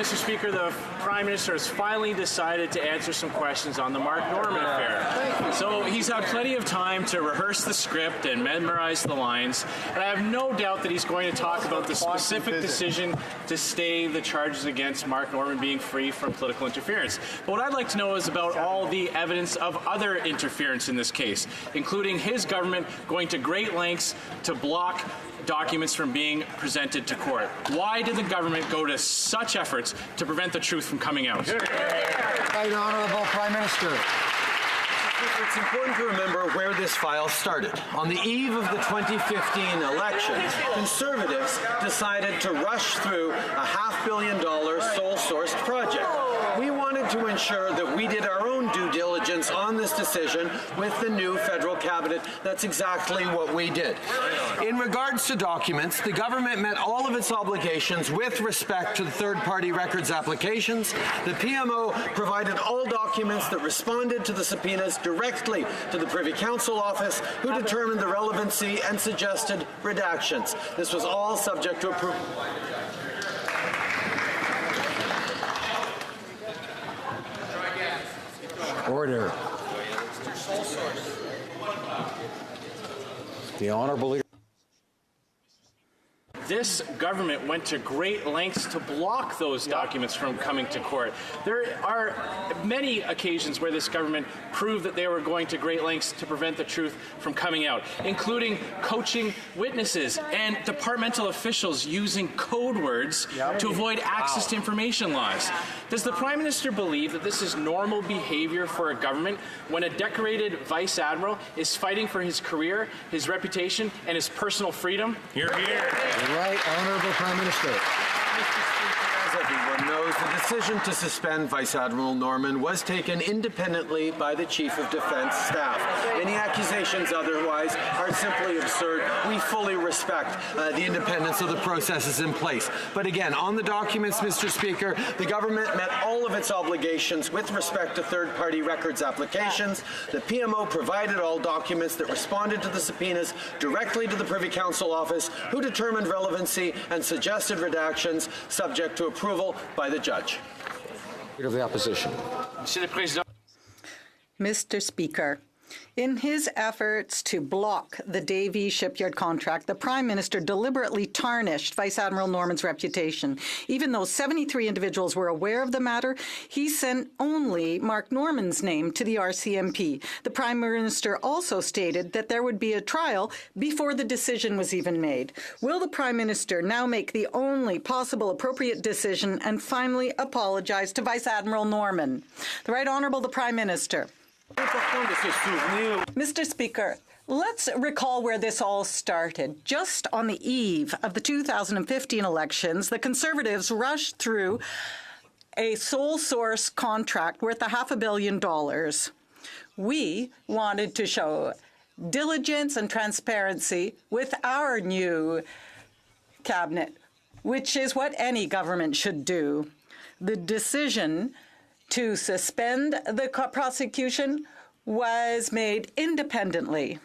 Mr. Speaker, the Prime Minister has finally decided to answer some questions on the Mark Norman affair. So he's had plenty of time to rehearse the script and memorize the lines, and I have no doubt that he's going to talk about the specific decision to stay the charges against Mark Norman being free from political interference. But what I'd like to know is about all the evidence of other interference in this case, including his government going to great lengths to block documents from being presented to court. Why did the government go to such efforts to prevent the truth from coming out? Right Honourable Prime Minister. It's important to remember where this file started. On the eve of the 2015 elections, Conservatives decided to rush through a $500 million sole-sourced project. We wanted to ensure that we did our own due diligence on this decision with the new federal cabinet. That's exactly what we did. In regards to documents, the government met all of its obligations with respect to the third-party records applications. The PMO provided all documents that responded to the subpoenas directly to the Privy Council office, who determined the relevancy and suggested redactions. This was all subject to approval. Order. The Honourable Leader. This government went to great lengths to block those documents from coming to court. There are many occasions where this government proved that they were going to great lengths to prevent the truth from coming out, including coaching witnesses and departmental officials using code words to avoid access to information laws. Does the Prime Minister believe that this is normal behavior for a government when a decorated Vice Admiral is fighting for his career, his reputation, and his personal freedom? Hear, hear. Right Honourable Prime Minister. As everyone knows, the decision to suspend Vice Admiral Norman was taken independently by the Chief of Defence staff. Any accusations otherwise are simply absurd. We fully respect the independence of the processes in place. But again, on the documents, Mr. Speaker, the government met all of its obligations with respect to third-party records applications. The PMO provided all documents that responded to the subpoenas directly to the Privy Council office, who determined relevancy and suggested redactions subject to approval by the judge. Leader of the Opposition. Mr. Speaker, in his efforts to block the Davie shipyard contract, the Prime Minister deliberately tarnished Vice Admiral Norman's reputation. Even though 73 individuals were aware of the matter, he sent only Mark Norman's name to the RCMP. The Prime Minister also stated that there would be a trial before the decision was even made. Will the Prime Minister now make the only possible appropriate decision and finally apologize to Vice Admiral Norman? The Right Honourable the Prime Minister. Mr. Speaker, let's recall where this all started. Just on the eve of the 2015 elections, the Conservatives rushed through a sole source contract worth $500 million. We wanted to show diligence and transparency with our new cabinet, which is what any government should do. The decision to suspend the prosecution was made independently.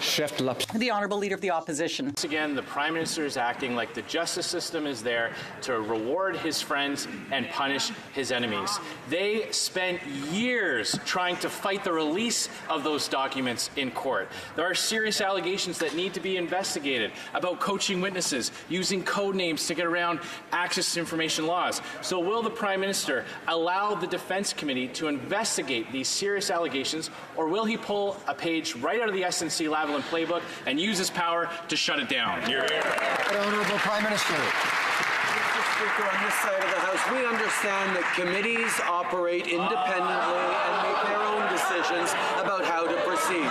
The Honourable Leader of the Opposition. Once again, the Prime Minister is acting like the justice system is there to reward his friends and punish his enemies. They spent years trying to fight the release of those documents in court. There are serious allegations that need to be investigated about coaching witnesses, using code names to get around access to information laws. So will the Prime Minister allow the Defence Committee to investigate these serious allegations, or will he pull a page right out of the SNC Lavalin playbook and use his power to shut it down? Honourable Prime Minister. Mr. Speaker, on this side of the House, we understand that committees operate independently and make their own decisions about how to proceed.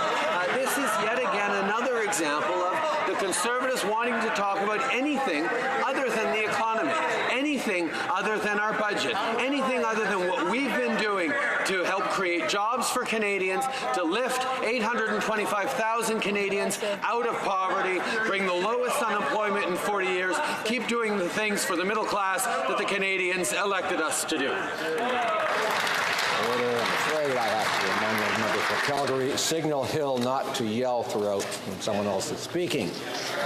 This is yet again another example of the Conservatives wanting to talk about anything other than the economy, anything other than our budget, anything other than what we've been doing to help create jobs for Canadians, to lift 825,000 Canadians out of poverty, bring the lowest unemployment in 40 years, keep doing the things for the middle class that the Canadians elected us to do. Order. I'm afraid I have to remind the member for Calgary, Signal Hill not to yell throughout when someone else is speaking.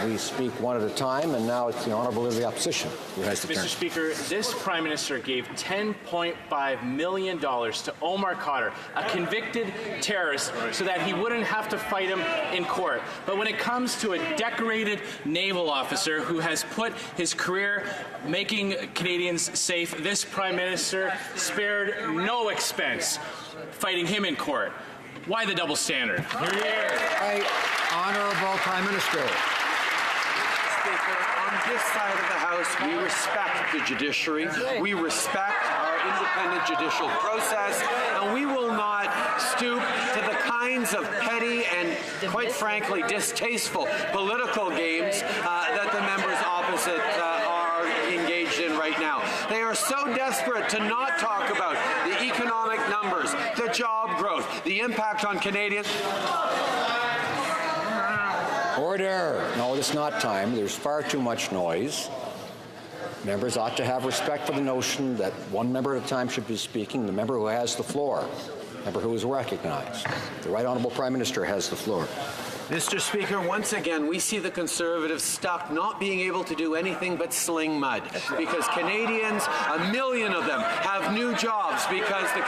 We speak one at a time, and now it's the Honourable Leader of the Opposition who has the turn. Mr. Speaker, this Prime Minister gave $10.5 million to Omar Khadr, a convicted terrorist, so that he wouldn't have to fight him in court. But when it comes to a decorated naval officer who has put his career making Canadians safe, this Prime Minister spared no expense fighting him in court. Why the double standard? Right. Honourable Prime Minister. Speaker, on this side of the House, we respect the judiciary, we respect our independent judicial process, and we will not stoop to the kinds of petty and, quite frankly, distasteful political games that the members opposite are engaged in right now. They are so desperate to not talk about the economic numbers, the job growth, the impact on Canadians. Order. No, it's not time. There's far too much noise. Members ought to have respect for the notion that one member at a time should be speaking, the member who has the floor, the member who is recognized. The Right Honourable Prime Minister has the floor. Mr. Speaker, once again, we see the Conservatives stuck not being able to do anything but sling mud because Canadians, 1 million of them, have new jobs because the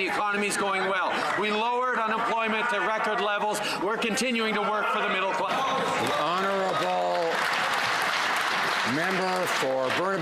economy is going well. We lowered unemployment to record levels. We're continuing to work for the middle class. The Honourable Member for Burnaby.